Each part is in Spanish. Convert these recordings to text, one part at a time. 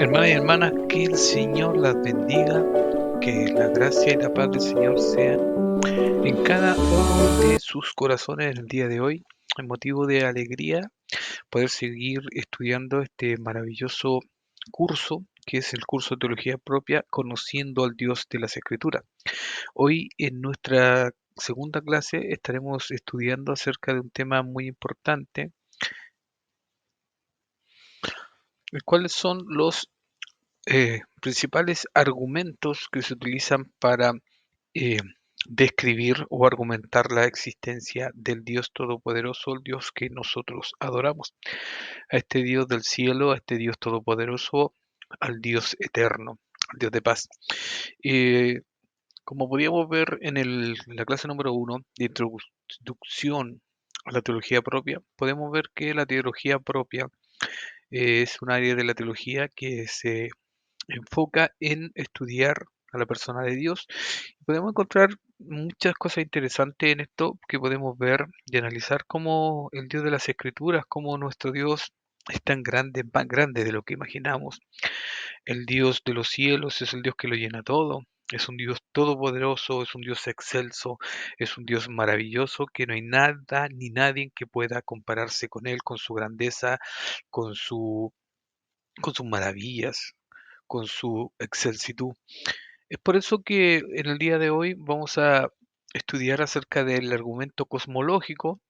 Hermanas y hermanas, que el Señor las bendiga, que la gracia y la paz del Señor sean en cada uno de sus corazones en el día de hoy. Es motivo de alegría poder seguir estudiando este maravilloso curso, que es el curso de Teología Propia, conociendo al Dios de las Escrituras. Hoy en nuestra segunda clase estaremos estudiando acerca de un tema muy importante, el cual son los principales argumentos que se utilizan para eh, describir o argumentar la existencia del Dios Todopoderoso, el Dios que nosotros adoramos, a este Dios del cielo, a este Dios Todopoderoso, al Dios eterno, al Dios de paz. Eh, Como podíamos ver en la clase número 1 de introducción a la teología propia, podemos ver que la teología propia es un área de la teología que se enfoca en estudiar a la persona de Dios. Podemos encontrar muchas cosas interesantes en esto que podemos ver y analizar cómo el Dios de las Escrituras, cómo nuestro Dios es tan grande, más grande de lo que imaginamos. El Dios de los cielos es el Dios que lo llena todo. Es un Dios todopoderoso, es un Dios excelso, es un Dios maravilloso, que no hay nada ni nadie que pueda compararse con Él, con su grandeza, con con sus maravillas, con su excelsitud. Es por eso que en el día de hoy vamos a estudiar acerca del argumento cosmológico,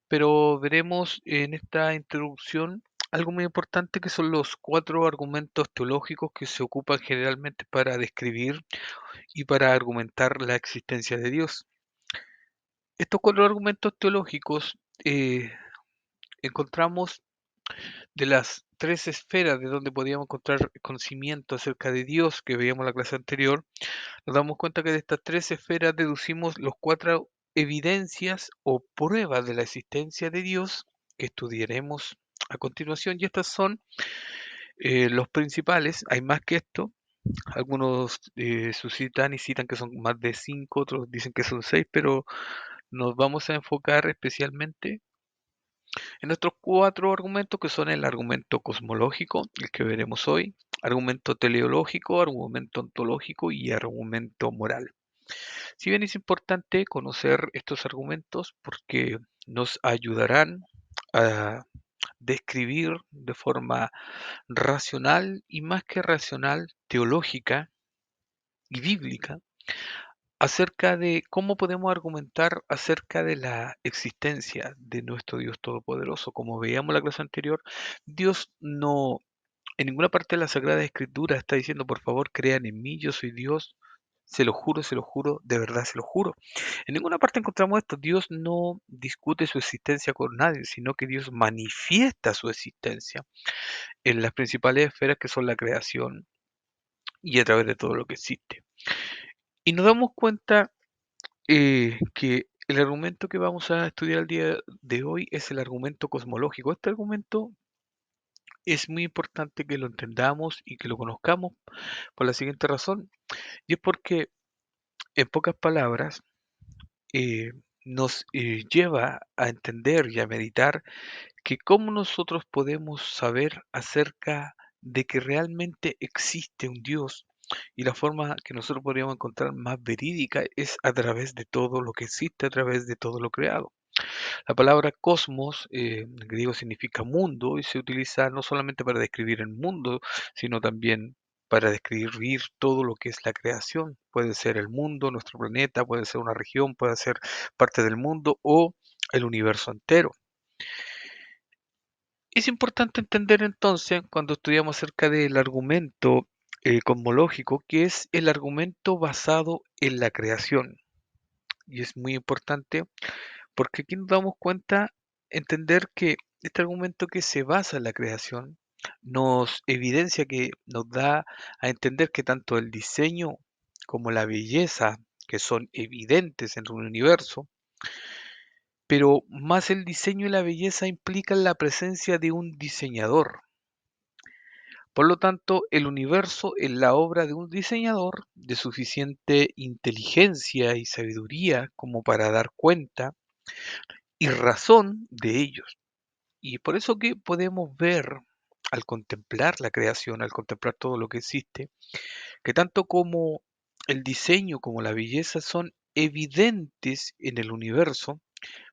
pero veremos en esta introducción algo muy importante que son los cuatro argumentos teológicos que se ocupan generalmente para describir y para argumentar la existencia de Dios. Estos cuatro argumentos teológicos encontramos de las tres esferas de donde podíamos encontrar conocimiento acerca de Dios que veíamos en la clase anterior. Nos damos cuenta que de estas tres esferas deducimos los cuatro evidencias o pruebas de la existencia de Dios que estudiaremos a continuación. Y estas son los principales. Hay más que esto. Algunos suscitan y citan que son más de cinco, otros dicen que son seis, pero nos vamos a enfocar especialmente en nuestros cuatro argumentos, que son el argumento cosmológico, el que veremos hoy, argumento teleológico, argumento ontológico y argumento moral. Si bien es importante conocer estos argumentos porque nos ayudarán a describir de forma racional y más que racional, teológica y bíblica acerca de cómo podemos argumentar acerca de la existencia de nuestro Dios Todopoderoso. Como veíamos en la clase anterior, Dios no, en ninguna parte de la Sagrada Escritura está diciendo, por favor, crean en mí, yo soy Dios. Se lo juro, de verdad se lo juro. En ninguna parte encontramos esto. Dios no discute su existencia con nadie, sino que Dios manifiesta su existencia en las principales esferas que son la creación y a través de todo lo que existe. Y nos damos cuenta que el argumento que vamos a estudiar el día de hoy es el argumento cosmológico. Este argumento es muy importante que lo entendamos y que lo conozcamos por la siguiente razón, y es porque, en pocas palabras, eh, nos lleva a entender y a meditar que cómo nosotros podemos saber acerca de que realmente existe un Dios y la forma que nosotros podríamos encontrar más verídica es a través de todo lo que existe, a través de todo lo creado. La palabra cosmos en griego significa mundo y se utiliza no solamente para describir el mundo, sino también para describir todo lo que es la creación. Puede ser el mundo, nuestro planeta, puede ser una región, puede ser parte del mundo o el universo entero. Es importante entender entonces, cuando estudiamos acerca del argumento cosmológico, que es el argumento basado en la creación. Y es muy importante porque aquí nos damos cuenta, entender que este argumento que se basa en la creación nos evidencia que nos da a entender que tanto el diseño como la belleza, que son evidentes en un universo, pero más el diseño y la belleza implican la presencia de un diseñador. Por lo tanto, el universo es la obra de un diseñador de suficiente inteligencia y sabiduría como para dar cuenta y razón de ellos. Y por eso que podemos ver al contemplar la creación, al contemplar todo lo que existe, que tanto como el diseño como la belleza son evidentes en el universo,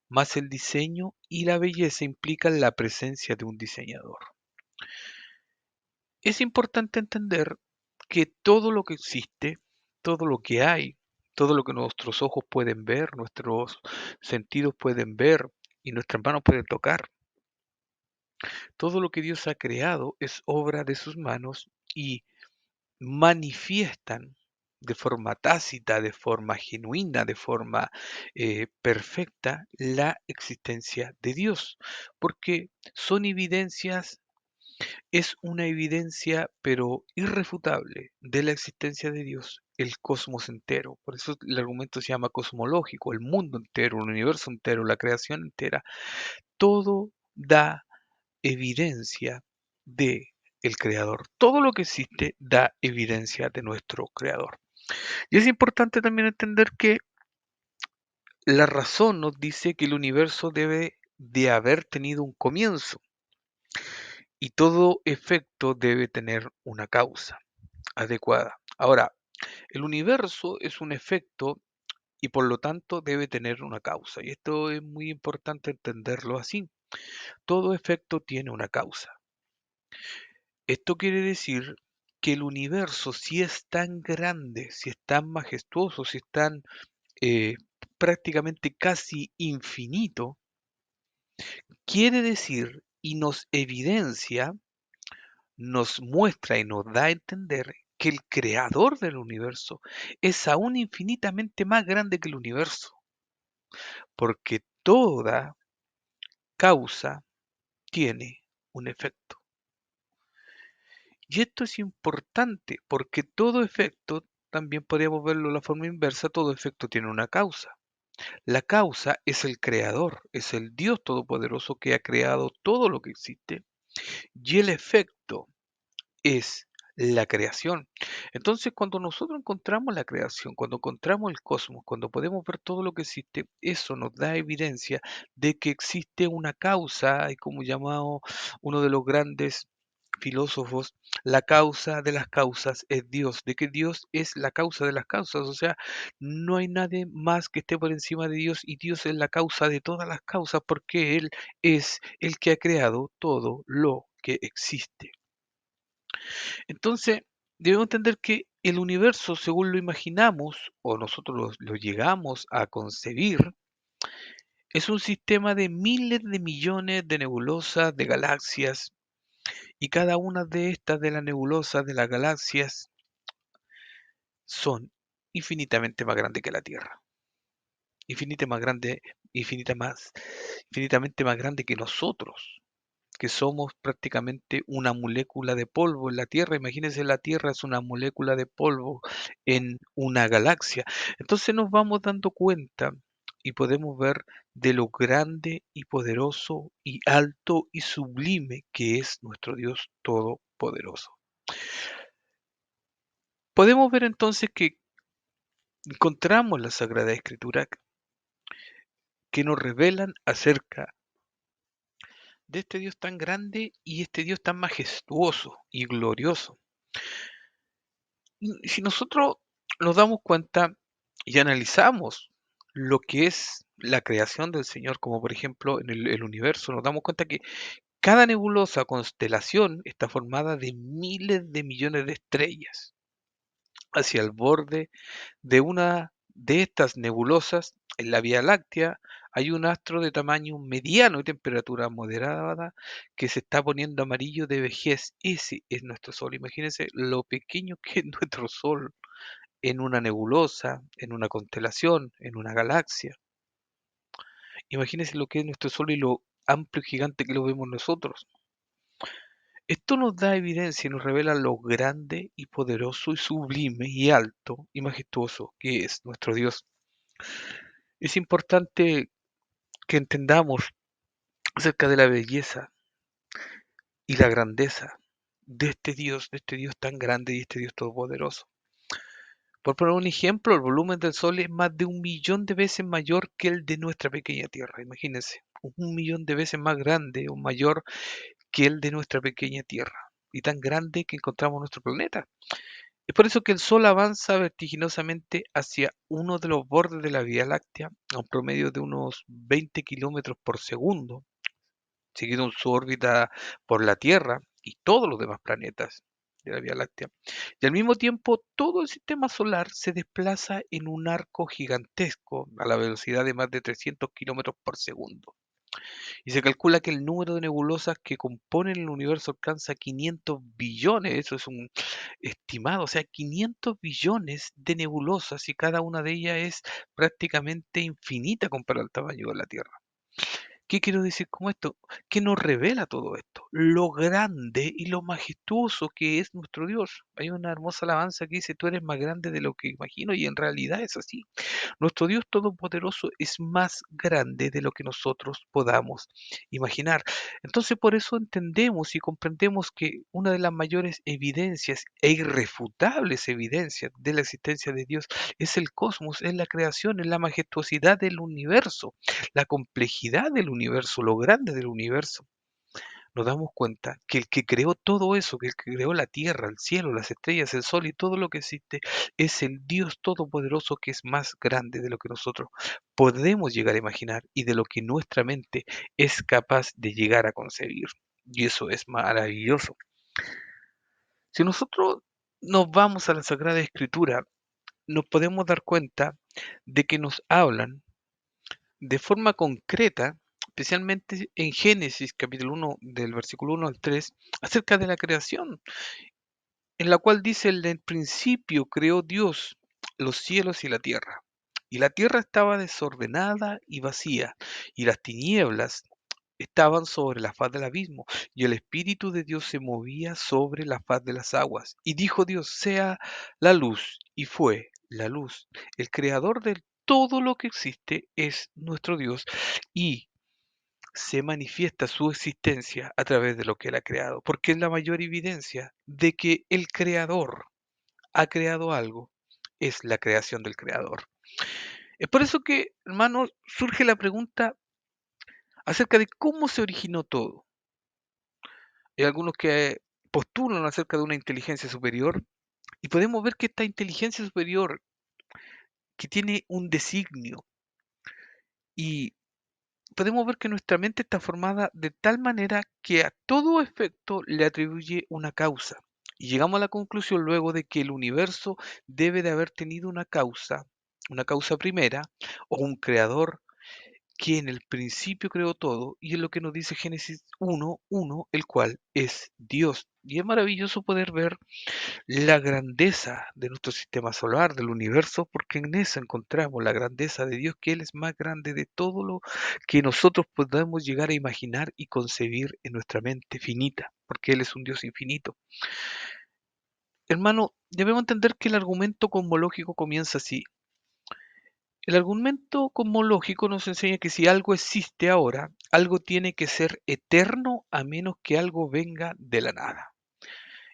más el diseño y la belleza implican la presencia de un diseñador. Es importante entender que todo lo que existe, todo lo que hay, todo lo que nuestros ojos pueden ver, nuestros sentidos pueden ver y nuestras manos pueden tocar, todo lo que Dios ha creado es obra de sus manos y manifiestan de forma tácita, de forma genuina, de forma perfecta la existencia de Dios, porque son evidencias, es una evidencia pero irrefutable de la existencia de Dios, el cosmos entero. Por eso el argumento se llama cosmológico, el mundo entero, el universo entero, la creación entera, todo da evidencia de el creador. Todo lo que existe da evidencia de nuestro creador. Y es importante también entender que la razón nos dice que el universo debe de haber tenido un comienzo y todo efecto debe tener una causa adecuada. Ahora, el universo es un efecto y por lo tanto debe tener una causa. Y esto es muy importante entenderlo así. Todo efecto tiene una causa. Esto quiere decir que el universo, si es tan grande, si es tan majestuoso, si es tan eh, prácticamente casi infinito, quiere decir y nos evidencia, nos muestra y nos da a entender que el creador del universo es aún infinitamente más grande que el universo, porque toda causa tiene un efecto. Y esto es importante porque todo efecto, también podríamos verlo de la forma inversa, todo efecto tiene una causa. La causa es el creador, es el Dios todopoderoso que ha creado todo lo que existe. Y el efecto es la creación. Entonces, cuando nosotros encontramos la creación, cuando encontramos el cosmos, cuando podemos ver todo lo que existe, eso nos da evidencia de que existe una causa, y como llamado uno de los grandes filósofos, la causa de las causas es Dios, de que Dios es la causa de las causas, o sea, no hay nadie más que esté por encima de Dios y Dios es la causa de todas las causas porque Él es el que ha creado todo lo que existe. Entonces, debemos entender que el universo, según lo imaginamos o nosotros lo llegamos a concebir, es un sistema de miles de millones de nebulosas, de galaxias, y cada una de estas, de las nebulosas, de las galaxias, son infinitamente más grandes que la Tierra, infinita más grande, infinita más, infinitamente más grande que nosotros, que somos prácticamente una molécula de polvo en la Tierra. Imagínense, la Tierra es una molécula de polvo en una galaxia. Entonces nos vamos dando cuenta y podemos ver de lo grande y poderoso y alto y sublime que es nuestro Dios todopoderoso. Podemos ver entonces que encontramos la Sagrada Escritura que nos revelan acerca de este Dios tan grande y este Dios tan majestuoso y glorioso. Si nosotros nos damos cuenta y analizamos lo que es la creación del Señor, como por ejemplo en el universo, nos damos cuenta que cada nebulosa constelación está formada de miles de millones de estrellas. Hacia el borde de una de estas nebulosas, en la Vía Láctea, hay un astro de tamaño mediano y temperatura moderada que se está poniendo amarillo de vejez. Ese es nuestro Sol. Imagínense lo pequeño que es nuestro Sol en una nebulosa, en una constelación, en una galaxia. Imagínense lo que es nuestro Sol y lo amplio y gigante que lo vemos nosotros. Esto nos da evidencia y nos revela lo grande y poderoso y sublime y alto y majestuoso que es nuestro Dios. Es importante que entendamos acerca de la belleza y la grandeza de este Dios tan grande y este Dios todopoderoso. Por poner un ejemplo, el volumen del Sol es más de 1 millón de veces mayor que el de nuestra pequeña Tierra. Imagínense, 1 millón de veces más grande o mayor que el de nuestra pequeña Tierra, y tan grande que encontramos nuestro planeta. Es por eso que el Sol avanza vertiginosamente hacia uno de los bordes de la Vía Láctea a un promedio de unos 20 kilómetros por segundo, seguido en su órbita por la Tierra y todos los demás planetas de la Vía Láctea. Y al mismo tiempo, todo el sistema solar se desplaza en un arco gigantesco a la velocidad de más de 300 kilómetros por segundo. Y se calcula que el número de nebulosas que componen el universo alcanza 500 billones, eso es un estimado, o sea, 500 billones de nebulosas y cada una de ellas es prácticamente infinita comparado al tamaño de la Tierra. ¿Qué quiero decir con esto? ¿Qué nos revela todo esto? Lo grande y lo majestuoso que es nuestro Dios. Hay una hermosa alabanza que dice, tú eres más grande de lo que imagino y en realidad es así. Nuestro Dios Todopoderoso es más grande de lo que nosotros podamos imaginar. Entonces, por eso entendemos y comprendemos que una de las mayores evidencias e irrefutables evidencias de la existencia de Dios es el cosmos, es la creación, es la majestuosidad del universo, la complejidad del universo, lo grande del universo. Nos damos cuenta que el que creó todo eso, que el que creó la tierra, el cielo, las estrellas, el sol y todo lo que existe, es el Dios todopoderoso que es más grande de lo que nosotros podemos llegar a imaginar y de lo que nuestra mente es capaz de llegar a concebir. Y eso es maravilloso. Si nosotros nos vamos a la Sagrada Escritura, nos podemos dar cuenta de que nos hablan de forma concreta, especialmente en Génesis capítulo 1 del versículo 1 al 3, acerca de la creación, en la cual dice, en el principio creó Dios los cielos y la tierra. Y la tierra estaba desordenada y vacía, y las tinieblas estaban sobre la faz del abismo, y el Espíritu de Dios se movía sobre la faz de las aguas. Y dijo Dios, sea la luz, y fue la luz. El creador de todo lo que existe es nuestro Dios, y se manifiesta su existencia a través de lo que Él ha creado, porque es la mayor evidencia de que el creador ha creado algo, es la creación del creador. Es por eso que, hermanos, surge la pregunta acerca de cómo se originó todo. Hay algunos que postulan acerca de una inteligencia superior y podemos ver que esta inteligencia superior que tiene un designio y podemos ver que nuestra mente está formada de tal manera que a todo efecto le atribuye una causa. Y llegamos a la conclusión luego de que el universo debe de haber tenido una causa primera o un creador que en el principio creó todo, y es lo que nos dice Génesis 1:1, el cual es Dios. Y es maravilloso poder ver la grandeza de nuestro sistema solar, del universo, porque en eso encontramos la grandeza de Dios, que Él es más grande de todo lo que nosotros podemos llegar a imaginar y concebir en nuestra mente finita, porque Él es un Dios infinito. Hermano, debemos entender que el argumento cosmológico comienza así. El argumento cosmológico nos enseña que si algo existe ahora, algo tiene que ser eterno a menos que algo venga de la nada.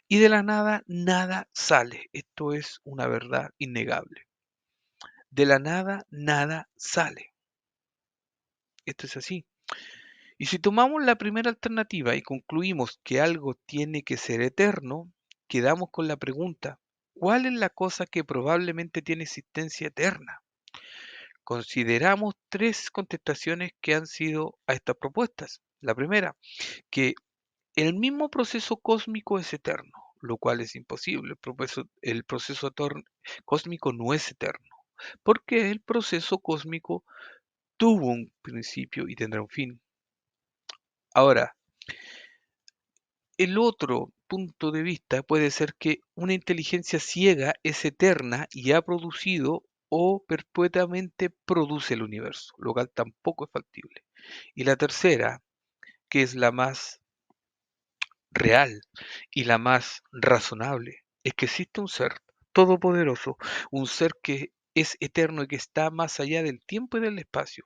Y de la nada, nada sale. Esto es una verdad innegable. De la nada, nada sale. Esto es así. Y si tomamos la primera alternativa y concluimos que algo tiene que ser eterno, quedamos con la pregunta, ¿cuál es la cosa que probablemente tiene existencia eterna? Consideramos tres contestaciones que han sido a estas propuestas. La primera, que el mismo proceso cósmico es eterno, lo cual es imposible. El proceso cósmico no es eterno, porque el proceso cósmico tuvo un principio y tendrá un fin. Ahora, el otro punto de vista puede ser que una inteligencia ciega es eterna y ha producido o perpetuamente produce el universo, lo cual tampoco es factible. Y la tercera, que es la más real y la más razonable, es que existe un ser todopoderoso, un ser que es eterno y que está más allá del tiempo y del espacio,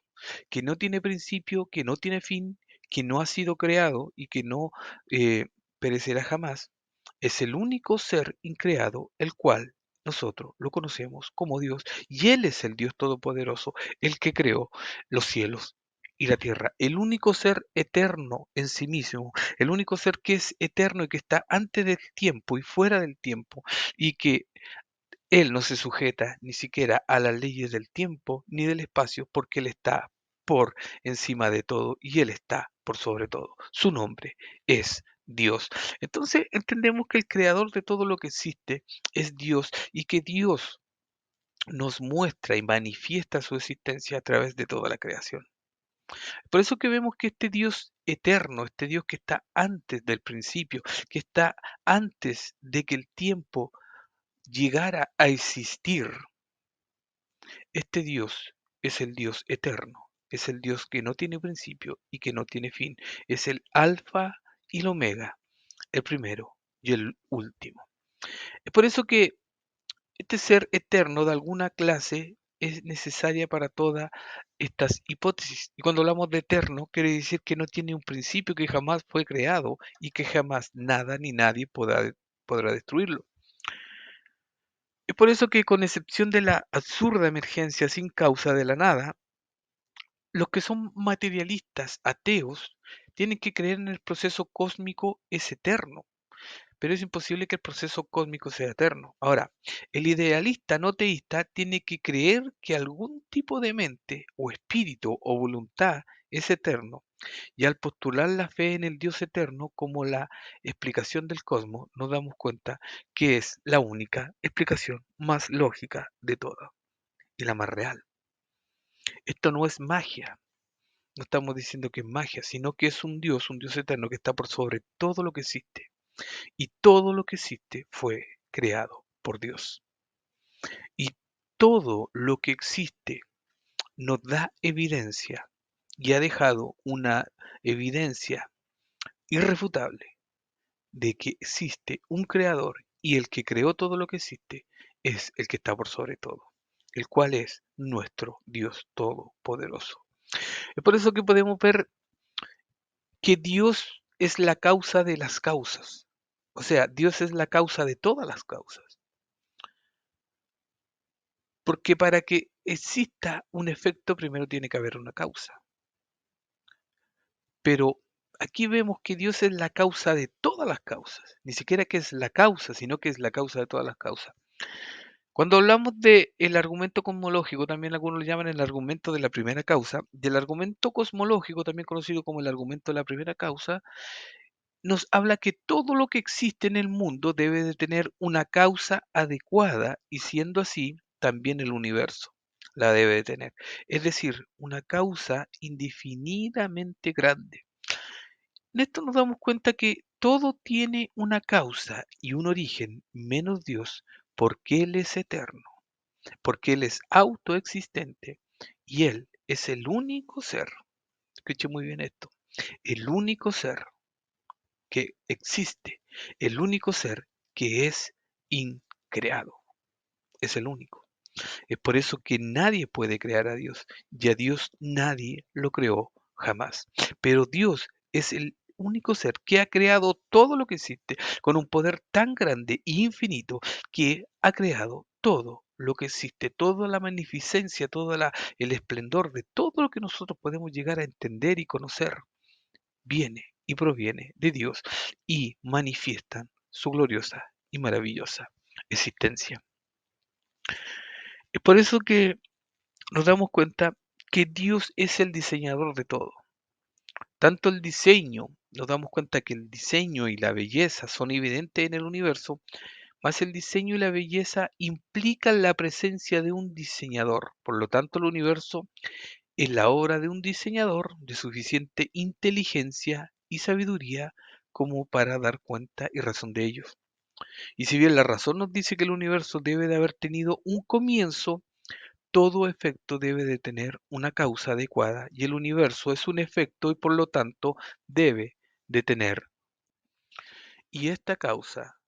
que no tiene principio, que no tiene fin, que no ha sido creado y que no eh, perecerá jamás. Es el único ser increado, el cual nosotros lo conocemos como Dios, y Él es el Dios todopoderoso, el que creó los cielos y la tierra. El único ser eterno en sí mismo, el único ser que es eterno y que está antes del tiempo y fuera del tiempo, y que él no se sujeta ni siquiera a las leyes del tiempo ni del espacio, porque él está por encima de todo y él está por sobre todo. Su nombre es Dios. Entonces entendemos que el creador de todo lo que existe es Dios y que Dios nos muestra y manifiesta su existencia a través de toda la creación. Por eso que vemos que este Dios eterno, este Dios que está antes del principio, que está antes de que el tiempo llegara a existir, este Dios es el Dios eterno, es el Dios que no tiene principio y que no tiene fin, es el alfa y el omega, el primero y el último. Es por eso que este ser eterno de alguna clase es necesaria para todas estas hipótesis. Y cuando hablamos de eterno, quiere decir que no tiene un principio, que jamás fue creado y que jamás nada ni nadie podrá destruirlo. Es por eso que con excepción de la absurda emergencia sin causa de la nada, los que son materialistas, ateos, tienen que creer en el proceso cósmico es eterno, pero es imposible que el proceso cósmico sea eterno. Ahora, el idealista no teísta tiene que creer que algún tipo de mente o espíritu o voluntad es eterno, y al postular la fe en el Dios eterno como la explicación del cosmos, nos damos cuenta que es la única explicación más lógica de todas y la más real. Esto no es magia. No estamos diciendo que es magia, sino que es un Dios eterno que está por sobre todo lo que existe. Y todo lo que existe fue creado por Dios. Y todo lo que existe nos da evidencia y ha dejado una evidencia irrefutable de que existe un creador y el que creó todo lo que existe es el que está por sobre todo, el cual es nuestro Dios todopoderoso. Es por eso que podemos ver que Dios es la causa de las causas. O sea, Dios es la causa de todas las causas. Porque para que exista un efecto, primero tiene que haber una causa. Pero aquí vemos que Dios es la causa de todas las causas. Ni siquiera que es la causa, sino que es la causa de todas las causas. Cuando hablamos del argumento cosmológico, también algunos lo llaman el argumento de la primera causa, del argumento cosmológico, también conocido como el argumento de la primera causa, nos habla que todo lo que existe en el mundo debe de tener una causa adecuada y siendo así, también el universo la debe de tener. Es decir, una causa indefinidamente grande. En esto nos damos cuenta que todo tiene una causa y un origen, menos Dios, porque Él es eterno, porque Él es autoexistente y Él es el único ser. Escuche muy bien esto, el único ser que existe, el único ser que es increado, es el único. Es por eso que nadie puede crear a Dios y a Dios nadie lo creó jamás. Pero Dios es el único ser que ha creado todo lo que existe con un poder tan grande e infinito que ha creado todo lo que existe, toda la magnificencia, el esplendor de todo lo que nosotros podemos llegar a entender y conocer viene y proviene de Dios y manifiestan su gloriosa y maravillosa existencia. Es por eso que nos damos cuenta que Dios es el diseñador de todo. Tanto el diseño, nos damos cuenta que el diseño y la belleza son evidentes en el universo, más el diseño y la belleza implican la presencia de un diseñador. Por lo tanto, el universo es la obra de un diseñador de suficiente inteligencia y sabiduría como para dar cuenta y razón de ellos. Y si bien la razón nos dice que el universo debe de haber tenido un comienzo, todo efecto debe de tener una causa adecuada y el universo es un efecto y por lo tanto debe de tener. Y esta causa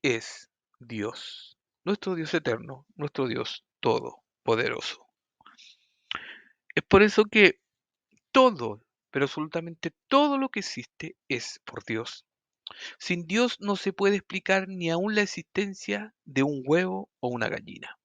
es Dios, nuestro Dios eterno, nuestro Dios todopoderoso. Es por eso que todo, pero absolutamente todo lo que existe es por Dios. Sin Dios no se puede explicar ni aún la existencia de un huevo o una gallina.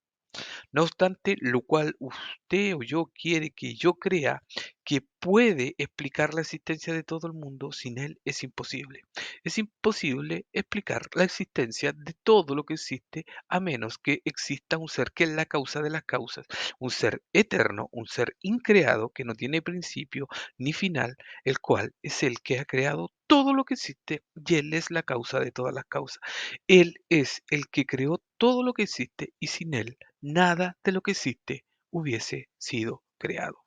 No obstante, lo cual usted o yo quiere que yo crea que puede explicar la existencia de todo el mundo, sin él es imposible. Es imposible explicar la existencia de todo lo que existe a menos que exista un ser que es la causa de las causas, un ser eterno, un ser increado que no tiene principio ni final, el cual es el que ha creado todo lo que existe y él es la causa de todas las causas. Él es el que creó todo lo que existe y sin él nada de lo que existe hubiese sido creado.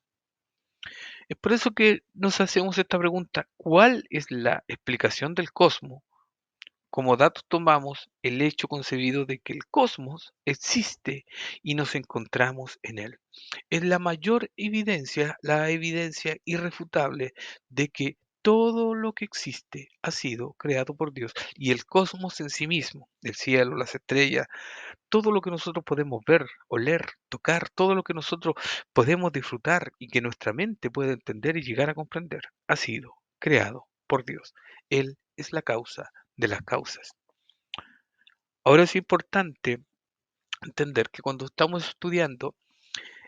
Es por eso que nos hacemos esta pregunta: ¿cuál es la explicación del cosmos? Como dato tomamos el hecho concebido de que el cosmos existe y nos encontramos en él. Es la mayor evidencia, la evidencia irrefutable de que todo lo que existe ha sido creado por Dios y el cosmos en sí mismo, el cielo, las estrellas, todo lo que nosotros podemos ver, oler, tocar, todo lo que nosotros podemos disfrutar y que nuestra mente puede entender y llegar a comprender, ha sido creado por Dios. Él es la causa de las causas. Ahora es importante entender que cuando estamos estudiando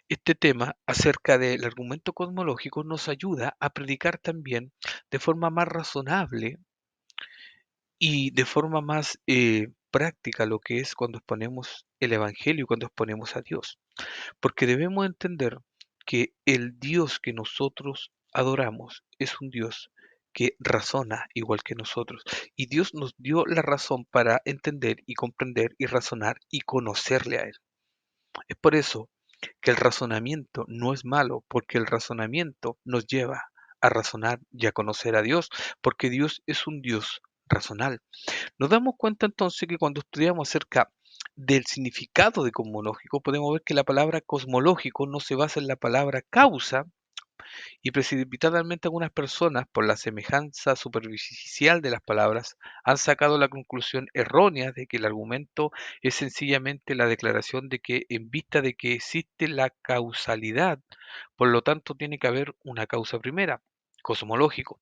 este tema acerca del argumento cosmológico nos ayuda a predicar también de forma más razonable y de forma más práctica lo que es cuando exponemos el Evangelio, cuando exponemos a Dios. Porque debemos entender que el Dios que nosotros adoramos es un Dios que razona igual que nosotros. Y Dios nos dio la razón para entender y comprender y razonar y conocerle a Él. Es por eso que el razonamiento no es malo, porque el razonamiento nos lleva a razonar y a conocer a Dios, porque Dios es un Dios razonal. Nos damos cuenta entonces que cuando estudiamos acerca del significado de cosmológico, podemos ver que la palabra cosmológico no se basa en la palabra causa, y precipitadamente algunas personas, por la semejanza superficial de las palabras, han sacado la conclusión errónea de que el argumento es sencillamente la declaración de que en vista de que existe la causalidad, por lo tanto tiene que haber una causa primera, cosmológico.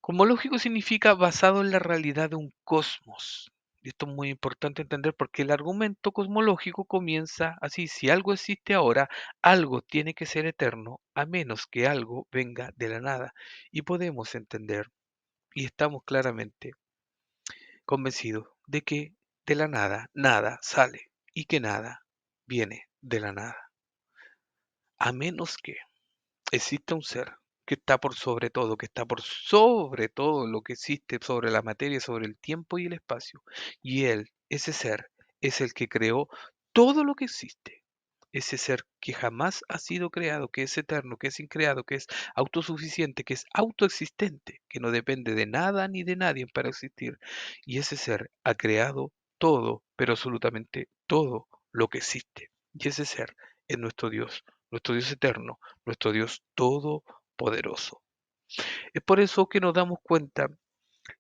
Cosmológico significa basado en la realidad de un cosmos. Y esto es muy importante entender porque el argumento cosmológico comienza así: si algo existe ahora, algo tiene que ser eterno, a menos que algo venga de la nada. Y podemos entender, y estamos claramente convencidos, de que de la nada, nada sale y que nada viene de la nada. A menos que existe un ser que está por sobre todo, que está por sobre todo lo que existe, sobre la materia, sobre el tiempo y el espacio. Y él, ese ser, es el que creó todo lo que existe. Ese ser que jamás ha sido creado, que es eterno, que es increado, que es autosuficiente, que es autoexistente, que no depende de nada ni de nadie para existir. Y ese ser ha creado todo, pero absolutamente todo lo que existe. Y ese ser es nuestro Dios eterno, nuestro Dios todopoderoso. Es por eso que nos damos cuenta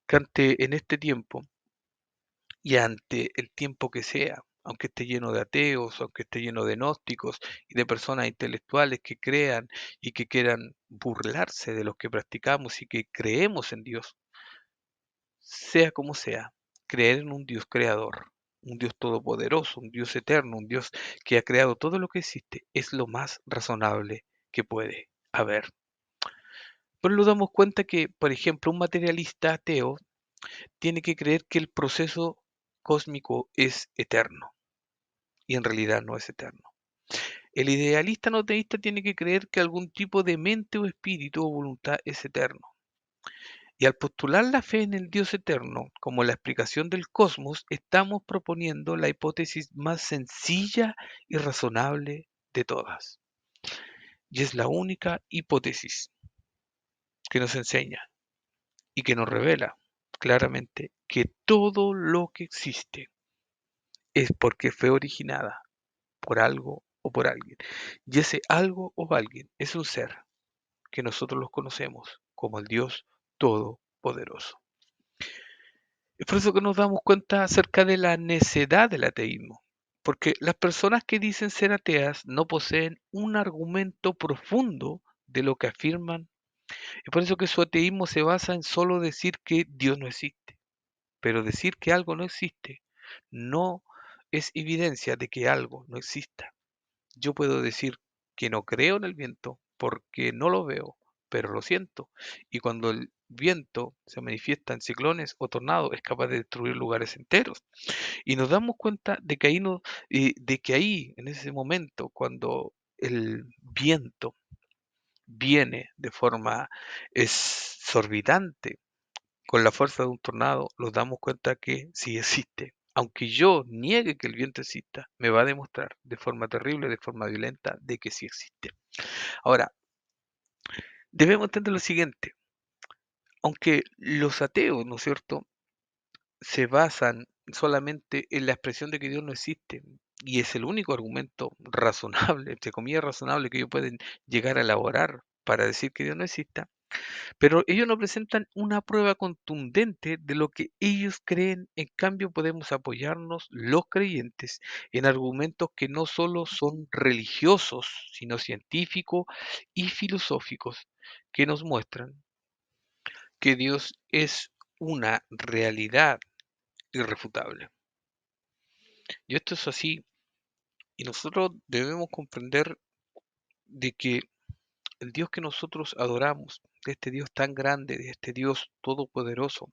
que en este tiempo y ante el tiempo que sea, aunque esté lleno de ateos, aunque esté lleno de gnósticos y de personas intelectuales que crean y que quieran burlarse de los que practicamos y que creemos en Dios, sea como sea, creer en un Dios creador, un Dios todopoderoso, un Dios eterno, un Dios que ha creado todo lo que existe, es lo más razonable que puede haber. Pero nos damos cuenta que, por ejemplo, un materialista ateo tiene que creer que el proceso cósmico es eterno y en realidad no es eterno. El idealista no teísta tiene que creer que algún tipo de mente o espíritu o voluntad es eterno. Y al postular la fe en el Dios eterno como la explicación del cosmos, estamos proponiendo la hipótesis más sencilla y razonable de todas. Y es la única hipótesis que nos enseña y que nos revela claramente que todo lo que existe es porque fue originada por algo o por alguien. Y ese algo o alguien es un ser que nosotros los conocemos como el Dios Todopoderoso. Es por eso que nos damos cuenta acerca de la necedad del ateísmo, porque las personas que dicen ser ateas no poseen un argumento profundo de lo que afirman. Es por eso que su ateísmo se basa en solo decir que Dios no existe. Pero decir que algo no existe no es evidencia de que algo no exista. yo puedo decir que no creo en el viento porque no lo veo, pero lo siento. Y cuando el viento se manifiesta en ciclones o tornados, es capaz de destruir lugares enteros. Y nos damos cuenta de que ahí, no, de que ahí, en ese momento, cuando el viento viene de forma exorbitante, con la fuerza de un tornado, nos damos cuenta que sí existe. Aunque yo niegue que el viento exista, me va a demostrar de forma terrible, de forma violenta, de que sí existe. Ahora, debemos entender lo siguiente. Aunque los ateos, ¿no es cierto?, se basan solamente en la expresión de que Dios no existe, y es el único argumento razonable, entre comillas razonable, que ellos pueden llegar a elaborar para decir que Dios no exista, pero ellos no presentan una prueba contundente de lo que ellos creen. En cambio, podemos apoyarnos los creyentes en argumentos que no solo son religiosos, sino científicos y filosóficos, que nos muestran que Dios es una realidad irrefutable. Y esto es así, y nosotros debemos comprender de que el Dios que nosotros adoramos, de este Dios tan grande, de este Dios todopoderoso,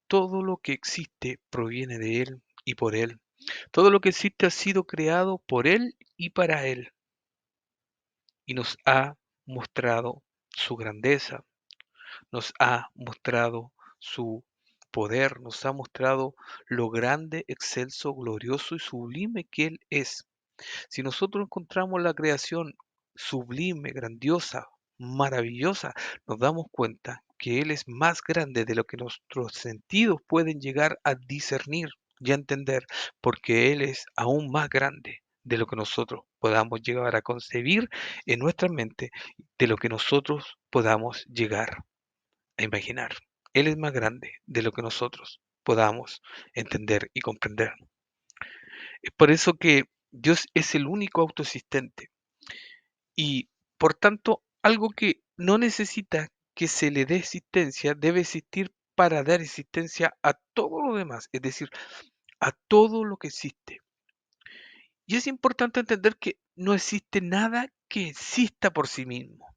todo lo que existe proviene de Él y por Él. Todo lo que existe ha sido creado por Él y para Él, y nos ha mostrado su grandeza, nos ha mostrado su poder, nos ha mostrado lo grande, excelso, glorioso y sublime que Él es. Si nosotros encontramos la creación sublime, grandiosa, maravillosa, nos damos cuenta que Él es más grande de lo que nuestros sentidos pueden llegar a discernir y a entender, porque Él es aún más grande de lo que nosotros podamos llegar a concebir en nuestra mente, de lo que nosotros podamos llegar a imaginar. Él es más grande de lo que nosotros podamos entender y comprender. Es por eso que Dios es el único autoexistente y, por tanto, algo que no necesita que se le dé existencia debe existir para dar existencia a todo lo demás, es decir, a todo lo que existe. Y es importante entender que no existe nada que exista por sí mismo.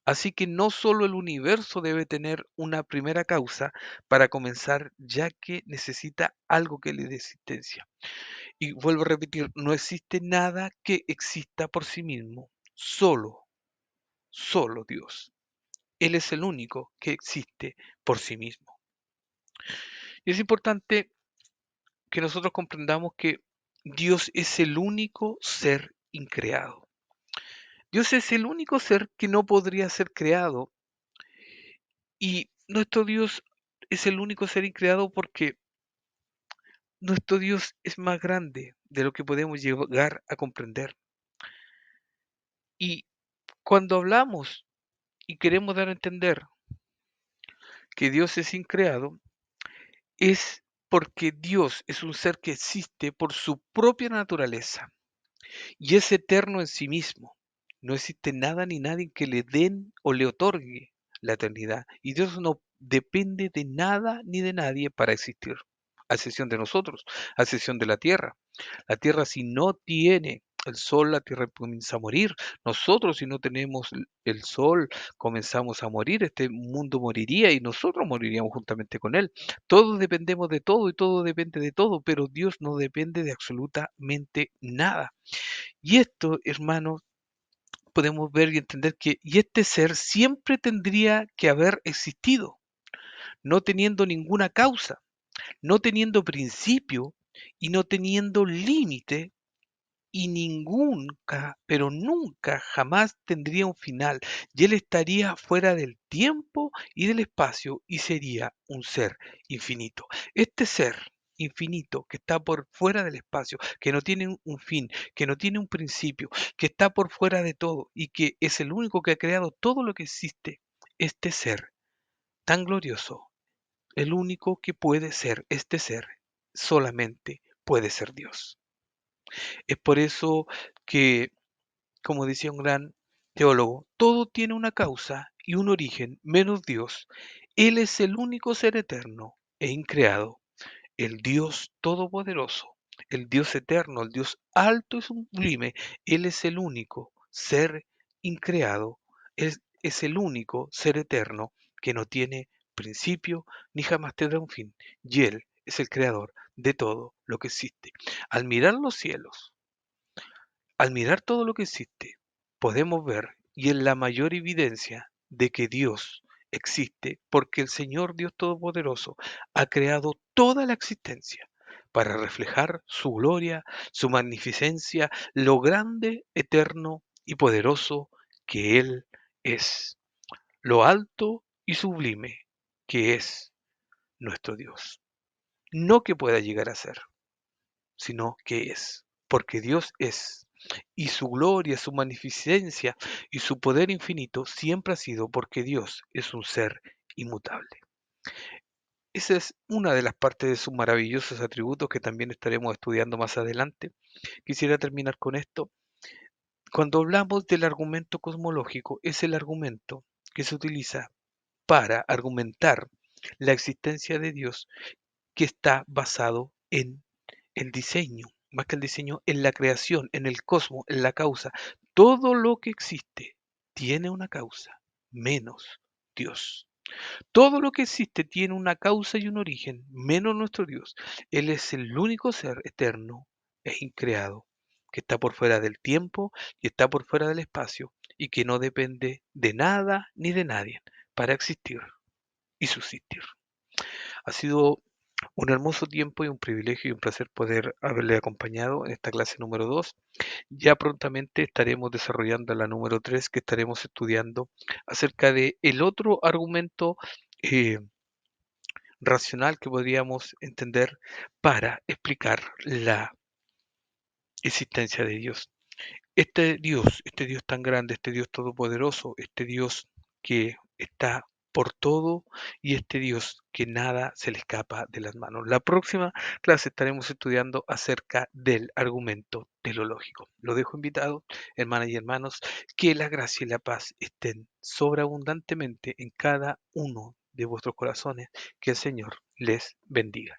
Así que no solo el universo debe tener una primera causa para comenzar, ya que necesita algo que le dé existencia. Y vuelvo a repetir, no existe nada que exista por sí mismo, solo Dios. Él es el único que existe por sí mismo. Y es importante que nosotros comprendamos que Dios es el único ser increado. Dios es el único ser que no podría ser creado, y nuestro Dios es el único ser increado porque nuestro Dios es más grande de lo que podemos llegar a comprender. Y cuando hablamos y queremos dar a entender que Dios es increado, es porque Dios es un ser que existe por su propia naturaleza y es eterno en sí mismo. No existe nada ni nadie que le den o le otorgue la eternidad. Y Dios no depende de nada ni de nadie para existir, a excepción de nosotros, a excepción de la tierra. La tierra, si no tiene el sol, la tierra comienza a morir. Nosotros, si no tenemos el sol, comenzamos a morir. Este mundo moriría y nosotros moriríamos juntamente con él. Todos dependemos de todo y todo depende de todo, pero Dios no depende de absolutamente nada. Y esto, hermanos, podemos ver y entender que y este ser siempre tendría que haber existido, no teniendo ninguna causa, no teniendo principio y no teniendo límite, y nunca, pero nunca, jamás tendría un final, y él estaría fuera del tiempo y del espacio y sería un ser infinito. Este ser infinito que está por fuera del espacio, que no tiene un fin, que no tiene un principio, que está por fuera de todo y que es el único que ha creado todo lo que existe, este ser tan glorioso, el único que puede ser este ser, solamente puede ser Dios. Es por eso que, como decía un gran teólogo, todo tiene una causa y un origen, menos Dios. Él es el único ser eterno e increado, el Dios todopoderoso, el Dios eterno, el Dios alto y sublime. Él es el único ser increado, es el único ser eterno que no tiene principio ni jamás tendrá un fin. Y Él es el creador de todo lo que existe. Al mirar los cielos, al mirar todo lo que existe, podemos ver, y es la mayor evidencia de que Dios existe, porque el Señor Dios Todopoderoso ha creado toda la existencia para reflejar su gloria, su magnificencia, lo grande, eterno y poderoso que Él es, lo alto y sublime que es nuestro Dios. No que pueda llegar a ser, sino que es, porque Dios es. Y su gloria, su magnificencia y su poder infinito siempre ha sido porque Dios es un ser inmutable. Esa es una de las partes de sus maravillosos atributos que también estaremos estudiando más adelante. Quisiera terminar con esto. Cuando hablamos del argumento cosmológico, es el argumento que se utiliza para argumentar la existencia de Dios, que está basado en el diseño, más que el diseño, en la creación, en el cosmos, en la causa. Todo lo que existe tiene una causa, menos Dios. Todo lo que existe tiene una causa y un origen, menos nuestro Dios. Él es el único ser eterno e increado, que está por fuera del tiempo y está por fuera del espacio, y que no depende de nada ni de nadie para existir y subsistir. Ha sido un hermoso tiempo y un privilegio y un placer poder haberle acompañado en esta clase número 2. Ya prontamente estaremos desarrollando la número 3, que estaremos estudiando acerca de el otro argumento eh, racional que podríamos entender para explicar la existencia de Dios. Este Dios tan grande, este Dios todopoderoso, este Dios que está por todo y este Dios que nada se le escapa de las manos. La próxima clase estaremos estudiando acerca del argumento teleológico. Lo dejo invitado, hermanas y hermanos, que la gracia y la paz estén sobreabundantemente en cada uno de vuestros corazones. Que el Señor les bendiga.